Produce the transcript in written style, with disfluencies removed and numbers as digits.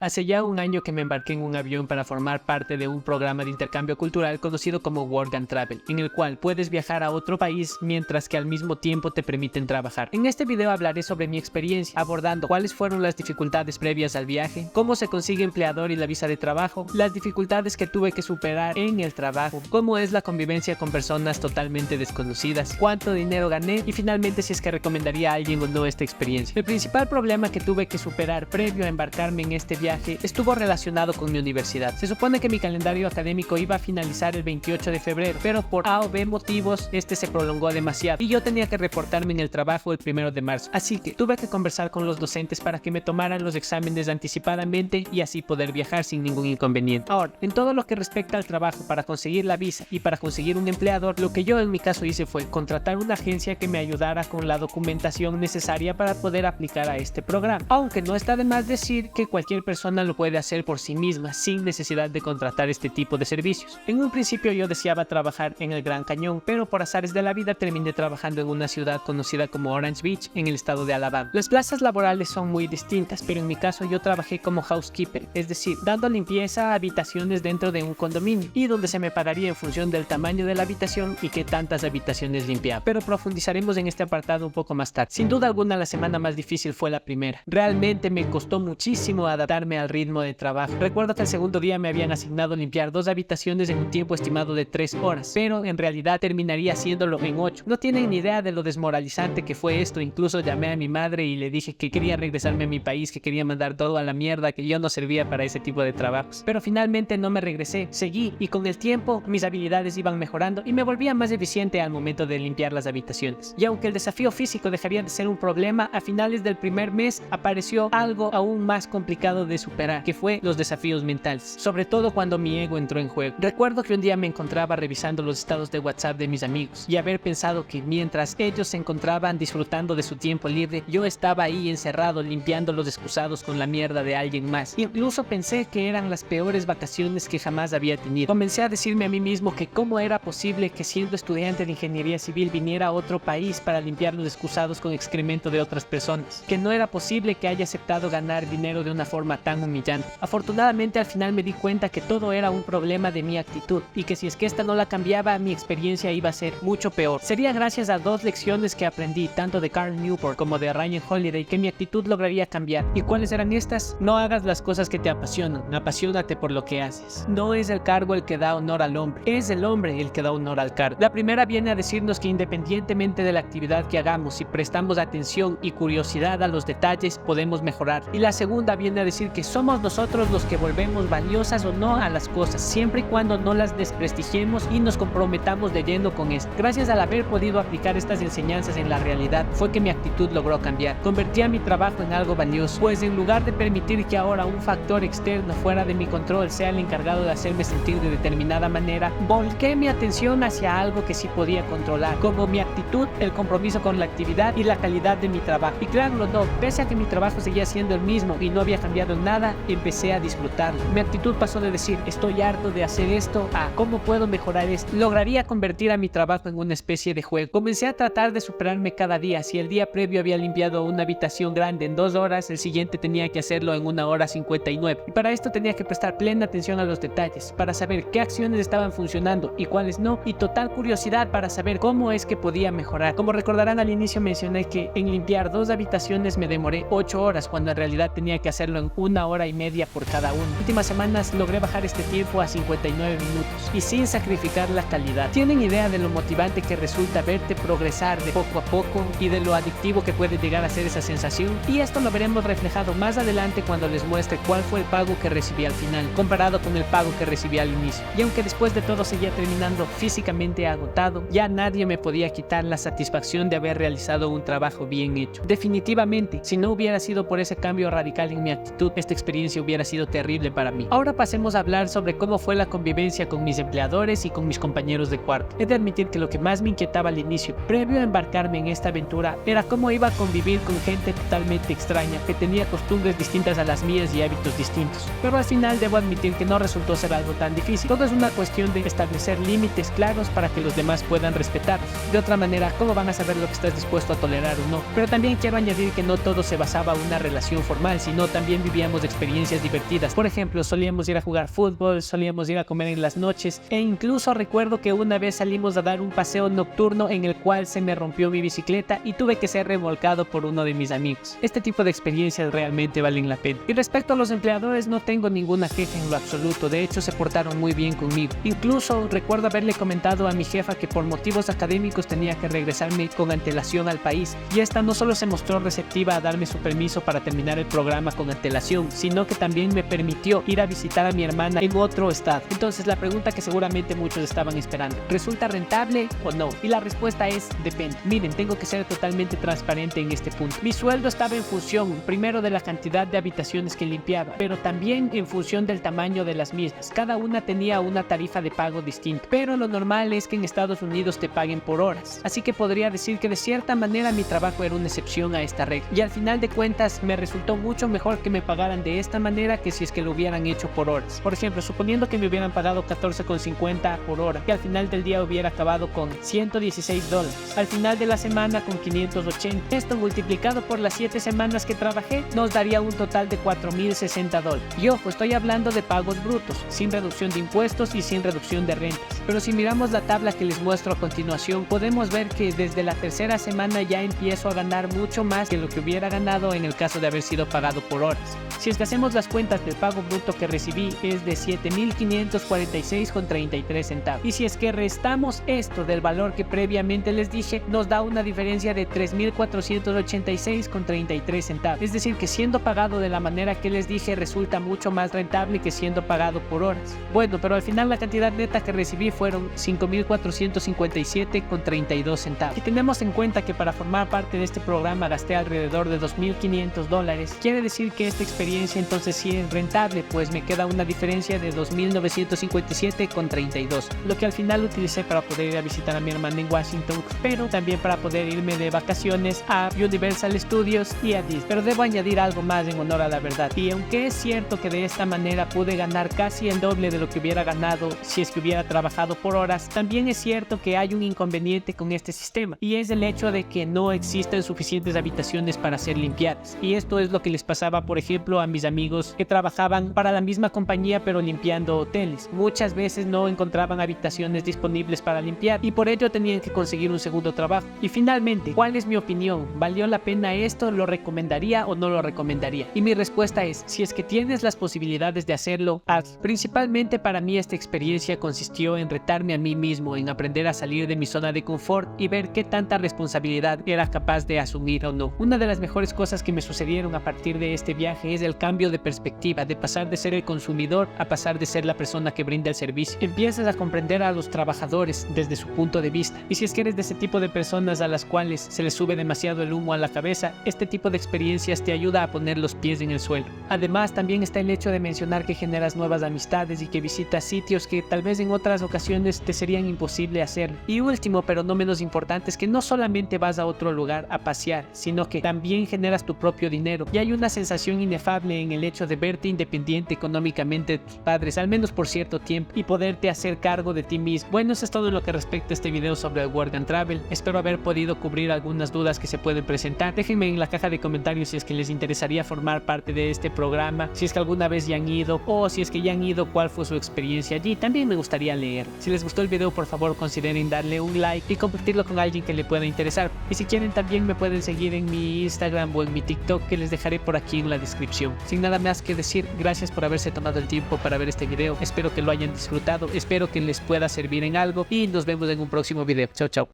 Hace ya un año que me embarqué en un avión para formar parte de un programa de intercambio cultural conocido como Work and Travel, en el cual puedes viajar a otro país mientras que al mismo tiempo te permiten trabajar. En este video hablaré sobre mi experiencia, abordando cuáles fueron las dificultades previas al viaje, cómo se consigue empleador y la visa de trabajo, las dificultades que tuve que superar en el trabajo, cómo es la convivencia con personas totalmente desconocidas, cuánto dinero gané y finalmente si es que recomendaría a alguien o no esta experiencia. El principal problema que tuve que superar previo a embarcarme en este viaje estuvo relacionado con mi universidad. Se supone que mi calendario académico iba a finalizar el 28 de febrero, pero por A o B motivos este se prolongó demasiado y yo tenía que reportarme en el trabajo el 1 de marzo. Así que tuve que conversar con los docentes para que me tomaran los exámenes anticipadamente y así poder viajar sin ningún inconveniente. Ahora, en todo lo que respecta al trabajo para conseguir la visa y para conseguir un empleador, lo que yo en mi caso hice fue contratar una agencia que me ayudara con la documentación necesaria para poder aplicar a este programa. Aunque no está de más decir que cualquier persona lo puede hacer por sí misma sin necesidad de contratar este tipo de servicios. En un principio yo deseaba trabajar en el Gran Cañón, pero por azares de la vida terminé trabajando en una ciudad conocida como Orange Beach en el estado de Alabama. Las plazas laborales son muy distintas, pero en mi caso yo trabajé como housekeeper, es decir, dando limpieza a habitaciones dentro de un condominio y donde se me pagaría en función del tamaño de la habitación y qué tantas habitaciones limpiaba. Pero profundizaremos en este apartado un poco más tarde. Sin duda alguna la semana más difícil fue la primera. Realmente me costó muchísimo adaptarme al ritmo de trabajo. Recuerdo que el segundo día me habían asignado limpiar 2 habitaciones en un tiempo estimado de 3 horas, pero en realidad terminaría haciéndolo en 8. No tienen ni idea de lo desmoralizante que fue esto. Incluso llamé a mi madre y le dije que quería regresarme a mi país, que quería mandar todo a la mierda, que yo no servía para ese tipo de trabajos. Pero finalmente no me regresé, seguí y con el tiempo mis habilidades iban mejorando y me volvía más eficiente al momento de limpiar las habitaciones. Y aunque el desafío físico dejaría de ser un problema, a finales del primer mes apareció algo aún más complicado de superar, que fue los desafíos mentales, sobre todo cuando mi ego entró en juego. Recuerdo que un día me encontraba revisando los estados de WhatsApp de mis amigos y haber pensado que mientras ellos se encontraban disfrutando de su tiempo libre, yo estaba ahí encerrado limpiando los excusados con la mierda de alguien más. Incluso pensé que eran las peores vacaciones que jamás había tenido. Comencé a decirme a mí mismo que cómo era posible que siendo estudiante de ingeniería civil viniera a otro país para limpiar los excusados con excremento de otras personas, que no era posible que haya aceptado ganar dinero de una forma tan humillante. Afortunadamente al final me di cuenta que todo era un problema de mi actitud y que si es que esta no la cambiaba, mi experiencia iba a ser mucho peor. Sería gracias a 2 lecciones que aprendí tanto de Carl Newport como de Ryan Holiday que mi actitud lograría cambiar. ¿Y cuáles eran estas? No hagas las cosas que te apasionan, apasionate por lo que haces. No es el cargo el que da honor al hombre, es el hombre el que da honor al cargo. La primera viene a decirnos que independientemente de la actividad que hagamos, si prestamos atención y curiosidad a los detalles, podemos mejorar. Y la segunda viene a decir que somos nosotros los que volvemos valiosas o no a las cosas, siempre y cuando no las desprestigiemos y nos comprometamos de lleno con esto. Gracias al haber podido aplicar estas enseñanzas en la realidad, fue que mi actitud logró cambiar. Convertí a mi trabajo en algo valioso, pues en lugar de permitir que ahora un factor externo fuera de mi control sea el encargado de hacerme sentir de determinada manera, volqué mi atención hacia algo que sí podía controlar, como mi actitud, el compromiso con la actividad y la calidad de mi trabajo. Y créanlo o no, pese a que mi trabajo seguía siendo el mismo y no había cambiado en nada, empecé a disfrutarlo. Mi actitud pasó de decir estoy harto de hacer esto a cómo puedo mejorar esto. Lograría convertir a mi trabajo en una especie de juego. Comencé a tratar de superarme cada día. Si el día previo había limpiado una habitación grande en 2 horas, el siguiente tenía que hacerlo en 1 hora 59. Y para esto tenía que prestar plena atención a los detalles, para saber qué acciones estaban funcionando y cuáles no, y total curiosidad para saber cómo es que podía mejorar. Como recordarán, al inicio mencioné que en limpiar 2 habitaciones me demoré 8 horas, cuando en realidad tenía que hacerlo en 1 hora y media por cada uno. En las últimas semanas logré bajar este tiempo a 59 minutos y sin sacrificar la calidad. ¿Tienen idea de lo motivante que resulta verte progresar de poco a poco y de lo adictivo que puede llegar a ser esa sensación? Y esto lo veremos reflejado más adelante cuando les muestre cuál fue el pago que recibí al final, comparado con el pago que recibí al inicio. Y aunque después de todo seguía terminando físicamente agotado, ya nadie me podía quitar la satisfacción de haber realizado un trabajo bien hecho. Definitivamente, si no hubiera sido por ese cambio radical en mi actitud, esta experiencia hubiera sido terrible para mí. Ahora pasemos a hablar sobre cómo fue la convivencia con mis empleadores y con mis compañeros de cuarto. He de admitir que lo que más me inquietaba al inicio, previo a embarcarme en esta aventura, era cómo iba a convivir con gente totalmente extraña, que tenía costumbres distintas a las mías y hábitos distintos. Pero al final debo admitir que no resultó ser algo tan difícil. Todo es una cuestión de establecer límites claros para que los demás puedan respetarlos. De otra manera, ¿cómo van a saber lo que estás dispuesto a tolerar o no? Pero también quiero añadir que no todo se basaba en una relación formal, sino también vivíamos teníamos experiencias divertidas. Por ejemplo, solíamos ir a jugar fútbol, solíamos ir a comer en las noches e incluso recuerdo que una vez salimos a dar un paseo nocturno en el cual se me rompió mi bicicleta y tuve que ser remolcado por uno de mis amigos. Este tipo de experiencias realmente valen la pena. Y respecto a los empleadores, no tengo ninguna queja en lo absoluto. De hecho, se portaron muy bien conmigo. Incluso recuerdo haberle comentado a mi jefa que por motivos académicos tenía que regresarme con antelación al país, y esta no solo se mostró receptiva a darme su permiso para terminar el programa con antelación, sino que también me permitió ir a visitar a mi hermana en otro estado. Entonces la pregunta que seguramente muchos estaban esperando: ¿resulta rentable o no? Y la respuesta es depende. Miren, tengo que ser totalmente transparente en este punto. Mi sueldo estaba en función primero de la cantidad de habitaciones que limpiaba, pero también en función del tamaño de las mismas. Cada una tenía una tarifa de pago distinta, pero lo normal es que en Estados Unidos te paguen por horas, así que podría decir que de cierta manera mi trabajo era una excepción a esta regla, y al final de cuentas me resultó mucho mejor que me pagaran de esta manera que si es que lo hubieran hecho por horas. Por ejemplo, suponiendo que me hubieran pagado $14.50 por hora, que al final del día hubiera acabado con $116, al final de la semana con 580. Esto multiplicado por las 7 semanas que trabajé nos daría un total de $4.060. Y ojo, estoy hablando de pagos brutos, sin reducción de impuestos y sin reducción de rentas. Pero si miramos la tabla que les muestro a continuación, podemos ver que desde la tercera semana ya empiezo a ganar mucho más que lo que hubiera ganado en el caso de haber sido pagado por horas. Si es que hacemos las cuentas del pago bruto que recibí es de $7.546.33, y si es que restamos esto del valor que previamente les dije, nos da una diferencia de $3.486.33. Es decir, que siendo pagado de la manera que les dije resulta mucho más rentable que siendo pagado por horas. Bueno, pero al final la cantidad neta que recibí fueron $5.457.32. Si tenemos en cuenta que para formar parte de este programa gasté alrededor de $2.500, quiere decir que esta experiencia entonces sí es rentable, pues me queda una diferencia de $2.957.32, lo que al final utilicé para poder ir a visitar a mi hermana en Washington, pero también para poder irme de vacaciones a Universal Studios y a Disney. Pero debo añadir algo más en honor a la verdad, y aunque es cierto que de esta manera pude ganar casi el doble de lo que hubiera ganado si es que hubiera trabajado por horas, también es cierto que hay un inconveniente con este sistema, y es el hecho de que no existen suficientes habitaciones para ser limpiadas. Y esto es lo que les pasaba, por ejemplo, a mis amigos que trabajaban para la misma compañía pero limpiando hoteles. Muchas veces no encontraban habitaciones disponibles para limpiar y por ello tenían que conseguir un segundo trabajo. Y finalmente, ¿cuál es mi opinión? ¿Valió la pena esto? ¿Lo recomendaría o no lo recomendaría? Y mi respuesta es, si es que tienes las posibilidades de hacerlo, hazlo. Principalmente para mí esta experiencia consistió en retarme a mí mismo, en aprender a salir de mi zona de confort y ver qué tanta responsabilidad era capaz de asumir o no. Una de las mejores cosas que me sucedieron a partir de este viaje es el cambio de perspectiva, de pasar de ser el consumidor a pasar de ser la persona que brinda el servicio. Empiezas a comprender a los trabajadores desde su punto de vista, y si es que eres de ese tipo de personas a las cuales se les sube demasiado el humo a la cabeza, este tipo de experiencias te ayuda a poner los pies en el suelo. Además, también está el hecho de mencionar que generas nuevas amistades y que visitas sitios que tal vez en otras ocasiones te serían imposible hacer. Y último, pero no menos importante, es que no solamente vas a otro lugar a pasear, sino que también generas tu propio dinero, y hay una sensación inefable en el hecho de verte independiente económicamente de tus padres, al menos por cierto tiempo, y poderte hacer cargo de ti mismo. Bueno, eso es todo lo que respecta a este video sobre el Work and Travel. Espero haber podido cubrir algunas dudas que se pueden presentar. Déjenme en la caja de comentarios si es que les interesaría formar parte de este programa, si es que alguna vez ya han ido, o si es que ya han ido, cuál fue su experiencia allí. También me gustaría leer. Si les gustó el video, por favor consideren darle un like y compartirlo con alguien que le pueda interesar. Y si quieren, también me pueden seguir en mi Instagram o en mi TikTok, que les dejaré por aquí en la descripción. Sin nada más que decir, gracias por haberse tomado el tiempo para ver este video. Espero que lo hayan disfrutado, espero que les pueda servir en algo y nos vemos en un próximo video. Chao, chao.